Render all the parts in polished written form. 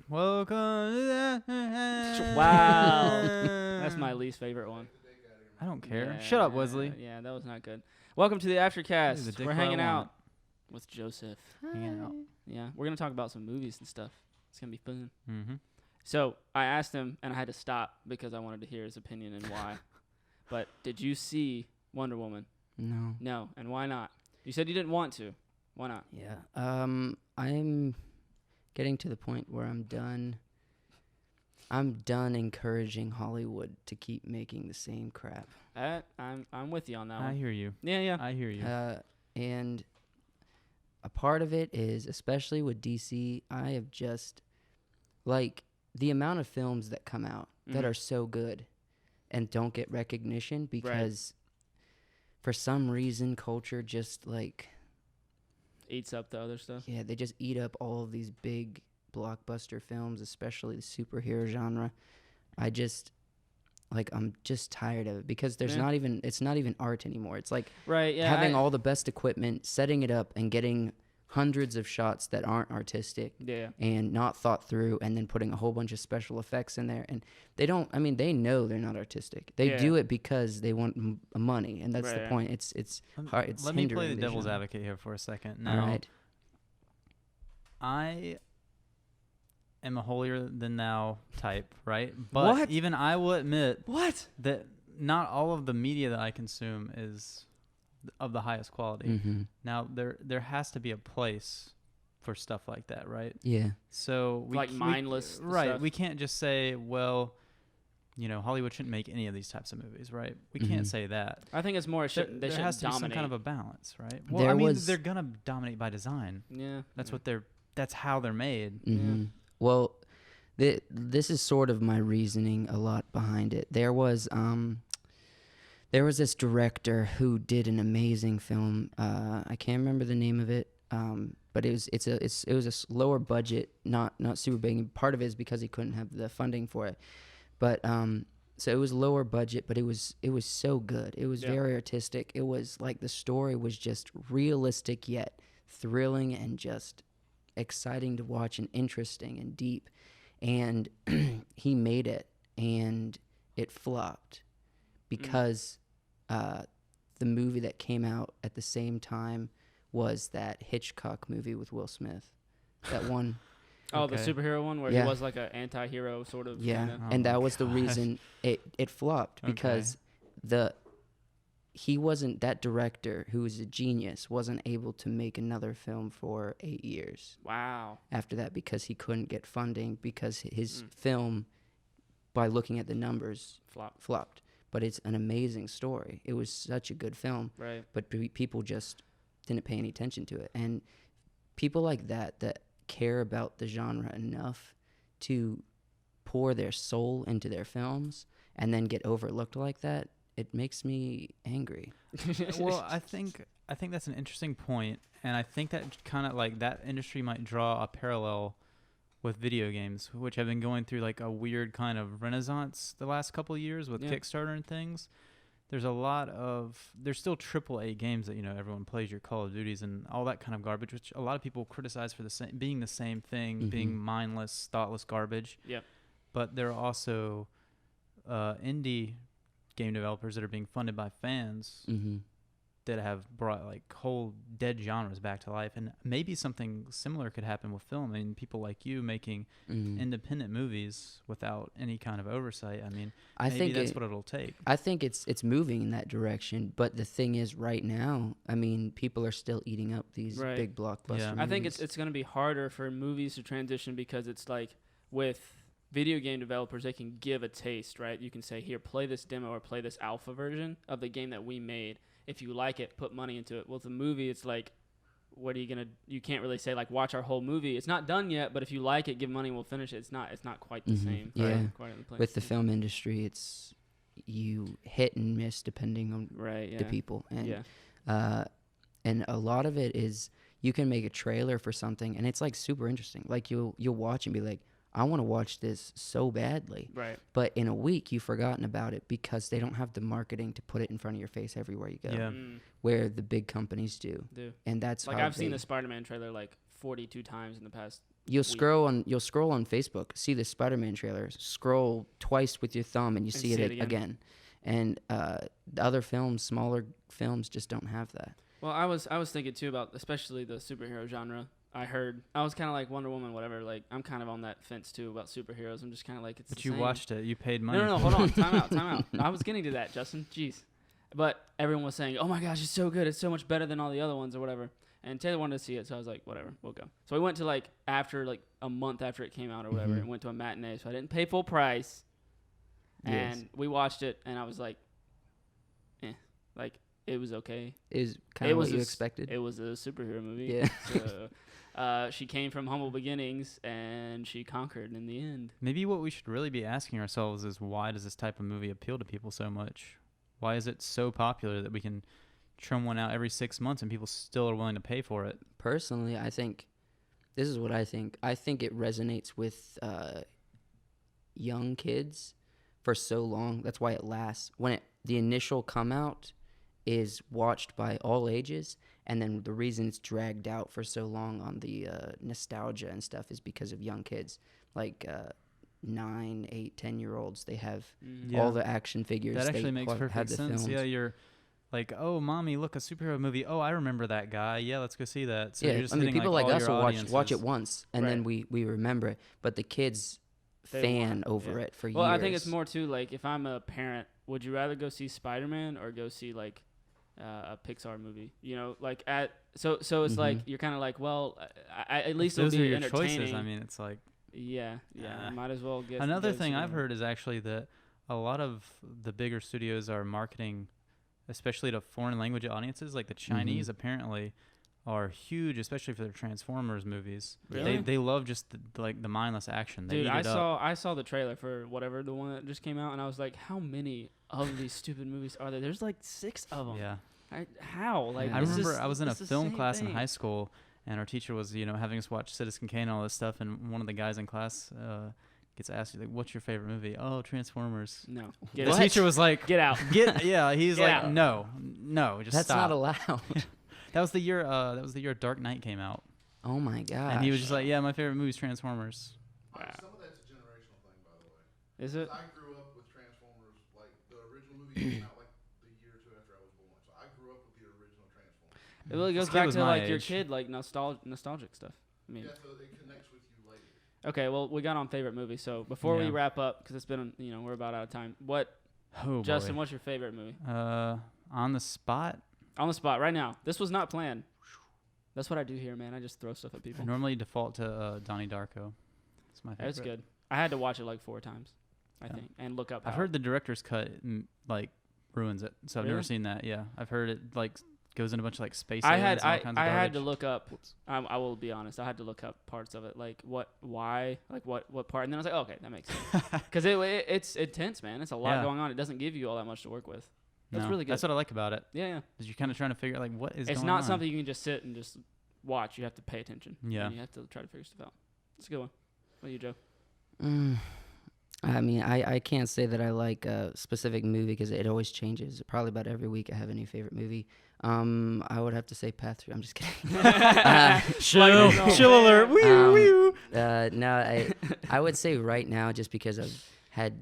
Welcome to Wow. That's my least favorite one. I don't care. Yeah, Shut up, Wesley. Yeah, that was not good. Welcome to the Aftercast. We're hanging out with Joseph. Hanging out. Yeah, we're going to talk about some movies and stuff. It's going to be fun. Mm-hmm. So I asked him, and I had to stop because I wanted to hear his opinion and why. But did you see Wonder Woman? No. No. And why not? You said you didn't want to. Why not? Yeah. I'm getting to the point where I'm done encouraging Hollywood to keep making the same crap. I'm with you on that one. I hear you. Yeah. I hear you. And a part of it is, especially with DC, I have just, like, the amount of films that come out that are so good and don't get recognition because for some reason culture just, like, eats up the other stuff. Yeah, they just eat up all of these big blockbuster films, especially the superhero genre. I'm just tired of it because it's not even art anymore. It's like having all the best equipment, setting it up and getting hundreds of shots that aren't artistic and not thought through, and then putting a whole bunch of special effects in there. And they know they're not artistic. They do it because they want money, and that's the point. It's hard. It's Let me play the devil's advocate here for a second. Now, all right. I am a holier than thou type, right? But even I will admit that not all of the media that I consume is of the highest quality. Mm-hmm. Now there has to be a place for stuff like that, right? Yeah. So mindless stuff. We can't just say, well, Hollywood shouldn't make any of these types of movies, right? We can't say that. I think it's more there has to dominate. be some kind of a balance, right? Well, they're gonna dominate by design. Yeah. That's how they're made. Mm-hmm. Yeah. Well, this is sort of my reasoning a lot behind it. There was this director who did an amazing film. I can't remember the name of it, but it was a lower budget, not super big. Part of it is because he couldn't have the funding for it, but so it was lower budget, but it was so good. It was very artistic. It was like the story was just realistic yet thrilling and just exciting to watch and interesting and deep. And he made it, and it flopped because the movie that came out at the same time was that Hitchcock movie with Will Smith. That one. The superhero one where he was like an anti-hero sort of. Yeah, kinda. And that was the reason it flopped, because he wasn't, that director who was a genius wasn't able to make another film for 8 years. Wow. After that, because he couldn't get funding, because his film, by looking at the numbers, flopped. But it's an amazing story. It was such a good film. Right. But people just didn't pay any attention to it. And people like that care about the genre enough to pour their soul into their films and then get overlooked like that, it makes me angry. Well, I think that's an interesting point, and I think that kind of like that industry might draw a parallel with video games, which have been going through like a weird kind of renaissance the last couple of years with Kickstarter and things. There's still AAA games that everyone plays, your Call of Duties and all that kind of garbage, which a lot of people criticize for being the same thing, being mindless, thoughtless garbage. Yep. But there are also indie game developers that are being funded by fans that have brought like whole dead genres back to life, and maybe something similar could happen with film. I mean, people like you making independent movies without any kind of oversight. I mean, I think that's what it'll take. I think it's moving in that direction, but the thing is, right now, I mean, people are still eating up these big blockbuster movies. I think it's going to be harder for movies to transition, because it's like with video game developers, they can give a taste, right? You can say, here, play this demo or play this alpha version of the game that we made. If you like it, put money into it. Well, the movie, it's like, what are you going to, you can't really say, like, watch our whole movie. It's not done yet, but if you like it, give money, we'll finish it. It's not quite the same. Yeah. Right? With the film industry, it's you hit and miss depending on the people. And, and a lot of it is you can make a trailer for something, and it's, like, super interesting. Like, you'll watch and be like, I want to watch this so badly. Right. But in a week, you've forgotten about it because they don't have the marketing to put it in front of your face everywhere you go. Yeah. Where the big companies do. And that's like, I've seen the Spider-Man trailer like 42 times in the past You'll scroll on Facebook, see the Spider-Man trailer, scroll twice with your thumb, and you see it again. And the other films, smaller films, just don't have that. Well, I was thinking too about especially the superhero genre. I was kind of like Wonder Woman, whatever. Like I'm kind of on that fence too about superheroes. I'm just kind of like it's. But the you same. watched it. You paid money. No. Hold on. Time out. I was getting to that, Justin. Jeez. But everyone was saying, "Oh my gosh, it's so good. It's so much better than all the other ones or whatever." And Taylor wanted to see it, so I was like, "Whatever, we'll go." So we went to like a month after it came out or whatever, and went to a matinee. So I didn't pay full price. And we watched it, and I was like, like it was okay. It was kind of what you expected. It was a superhero movie. Yeah. So, she came from humble beginnings, and she conquered in the end. Maybe what we should really be asking ourselves is, why does this type of movie appeal to people so much? Why is it so popular that we can trim one out every 6 months and people still are willing to pay for it? Personally, I think this is what I think. I think it resonates with young kids for so long. That's why it lasts. When the initial come out is watched by all ages, and then the reason it's dragged out for so long on the nostalgia and stuff is because of young kids, like 9, 8, 10-year-olds. They have all the action figures. That actually makes perfect sense. Films. Yeah, you're like, oh, mommy, look, a superhero movie. Oh, I remember that guy. Yeah, let's go see that. So you're just hitting, people like us will watch it audiences. once, and then we remember it. But the kids fan over it for years. Well, I think it's more too like, if I'm a parent, would you rather go see Spider-Man or go see like a Pixar movie? You know, like so it's like you're kind of like, well, at least those it'll are be your entertaining. choices. I mean, it's like Might as well get another thing I've heard is actually that a lot of the bigger studios are marketing, especially to foreign language audiences. Like the Chinese apparently are huge, especially for their Transformers movies. Really? They love just the mindless action. They Dude, eat it up. I saw the trailer for whatever, the one that just came out, and I was like, how many of these stupid movies are there? There's like 6 of them. Yeah. How? Like, I remember I was in a it's the film same class in thing. high school, and our teacher was, having us watch Citizen Kane and all this stuff, and one of the guys in class gets asked, like, what's your favorite movie? Oh, Transformers. No. The teacher was like, get out. he's Get like, out. no, just That's stop. not allowed. That was the year Dark Knight came out. Oh my god! And he was just like, yeah, my favorite movie is Transformers. Wow. Some of that's a generational thing, by the way. Is it? I grew up with Transformers, like the original movie came out like the year or two after I was born. So I grew up with the original Transformers. It really goes This kid back was to my like your age. kid, like nostalgic stuff. I mean, Yeah, so it connects with you later. okay, well, we got on favorite movie. So before we Yeah. wrap up, because it's been, we're about out of time. Oh, Justin, boy. what's your favorite movie? On the spot, On the spot, right now. This was not planned. That's what I do here, man. I just throw stuff at I people. normally default to Donnie Darko. It's my favorite. That's good. I had to watch it like 4 times, I think, and look up. I've how- heard the director's cut ruins it, so I've never Really? seen that. Yeah, I've heard it goes into a bunch of space I aliens had and all kinds of I had to garbage. look up. I will be honest. I had to look up parts of it, like why, like what part, and then I was like, oh, okay, that makes sense. Because it's intense, man. It's a lot Yeah. going on. It doesn't give you all that much to work with. That's No, really good. That's what I like about it. Yeah. Is you're kind of trying to figure out what is It's going not on. something you can just sit and just watch. You have to pay attention. Yeah. And you have to try to figure stuff out. It's a good one. What about you, Joe? I mean, I can't say that I like a specific movie because it always changes. Probably about every week I have a new favorite movie. I would have to say Path 3. I'm just kidding. Chill alert. Woo. No, I would say right now, just because I've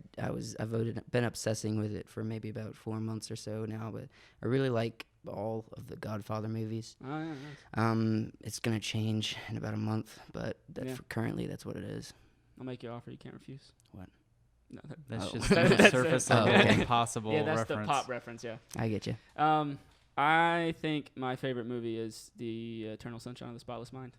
been obsessing with it for maybe about 4 months or so now, but I really like all of the Godfather movies. Oh, yeah, nice. It's gonna change in about a month, but currently that's what it is. I'll make you an offer you can't refuse. What? No, That's Oh. just That's the it. surface Oh, level okay. impossible yeah, that's reference. the pop reference, yeah. I get you. I think my favorite movie is The Eternal Sunshine of the Spotless Mind.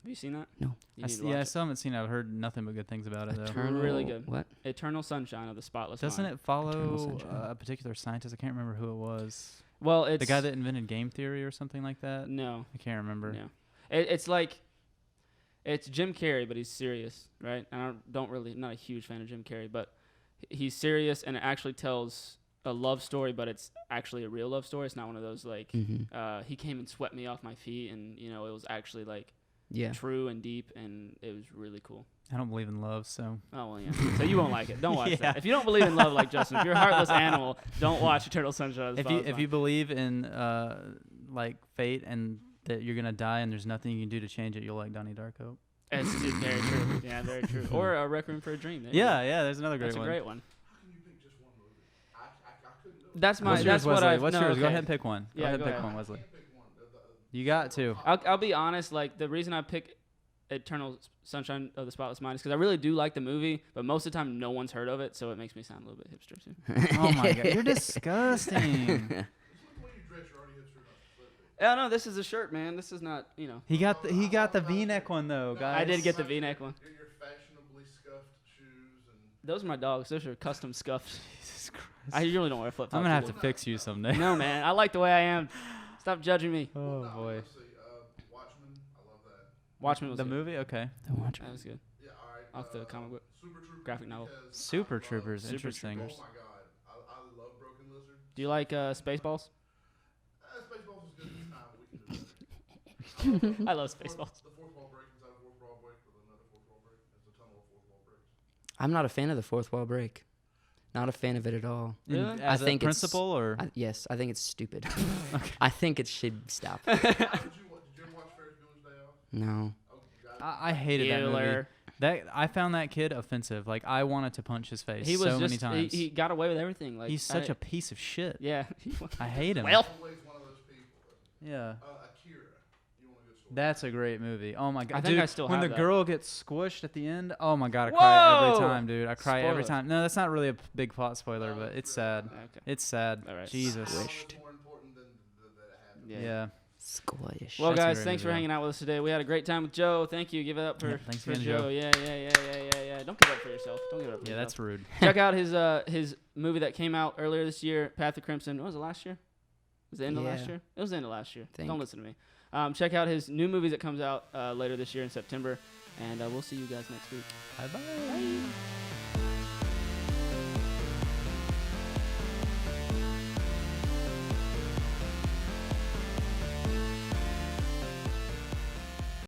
Have you seen that? No. You I need to watch I it. still haven't seen it. I've heard nothing but good things about it, though. Eternal, Really good. What? Eternal Sunshine of the Spotless Doesn't Mind. it follow Sunshine. a particular scientist? I can't remember who it was. Well, it's The guy that invented game theory or something like that? No, I can't remember. no. It's like it's Jim Carrey, but he's serious, right? And I not a huge fan of Jim Carrey, but he's serious, and it actually tells a love story, but it's actually a real love story. It's not one of those like he came and swept me off my feet, and it was actually like Yeah. true and deep, and it was really cool. I don't believe in love, so. Oh, well, yeah. So you won't like it. Don't watch Yeah. that. If you don't believe in love like Justin, if you're a heartless animal, don't watch Eternal Sunshine of the Spotless If Mind. you believe in fate and that you're gonna die and there's nothing you can do to change it, you'll like Donnie Darko. It's very true. Yeah, very true. Or a Requiem for a Dream. There you Yeah, go. yeah. There's another great That's a one. great one. How can you pick just one movie? I couldn't do it. That's my. What's That's yours, what Wesley? I. What's no, yours? okay. Go ahead and pick one. Yeah, go ahead go and pick ahead. one, Wesley. I can't pick one. You got to. I'll be honest. Like the reason I pick Eternal Sunshine of the Spotless Mind is because I really do like the movie, but most of the time no one's heard of it, so it makes me sound a little bit hipster too. Oh my god, you're disgusting. Just look the way you dress, you're already hipster enough. Yeah, no, this is a shirt, man. This is not, He got the V-neck one though, guys. I did get the V-neck one. Your fashionably scuffed shoes and Those are my dogs. Those are custom scuffed. Jesus Christ. I usually don't wear flip flops. I'm gonna have to fix you someday. No, man. I like the way I am. Stop judging me. Oh boy. let's see, Watchmen, I love that. Watchmen was The good. movie? Okay. That was good. Yeah, all right. Off the comic book. Super Troopers graphic novel. because Super I love- Troopers, Super interesting. Troopers. Oh my god, I love Broken Lizard. Do you like Spaceballs? Spaceballs was good this time, but we can do better. I love Spaceballs. The fourth wall break inside a fourth wall break with another fourth wall break. It's a tunnel of fourth wall breaks. I'm not a fan of the fourth wall break. Not a fan of it at all. Really? As I think a it's- principal or Yes, I think it's stupid. I think it should stop. Did you ever watch Ferris Bueller's Day Off? No. Oh, you got it. I hated that movie. Bueller. That I found that kid offensive. Like I wanted to punch his face He was so just many times. He got away with everything. Like He's such a piece of shit. yeah. I hate him. Well, Always one of those people. Yeah. Akira. You want a good story? That's a great movie. Oh my god, I think dude! I still when have the that. girl gets squished at the end, oh my god, I cry every Whoa! time, dude. I cry every Spoilers. time. No, that's not really a big plot spoiler, but it's sad. okay. It's sad. All right. Jesus. How is more important than that it happened. Yeah. Squish. Well, That's a guys, great thanks for movie, hanging out with us today. We had a great time with Joe. Thank you. Give it up for, Yeah, thanks for again, Joe. Joe. Yeah. Don't give it up for yourself. Don't give it up for Yeah, yourself. that's rude. Check out his movie that came out earlier this year, Path of Crimson. What was it, last year? Was it the end of last Yeah. year? It was the end of last year. Think. Don't listen to me. Check out his new movies that comes out later this year in September, and we'll see you guys next week. Bye bye.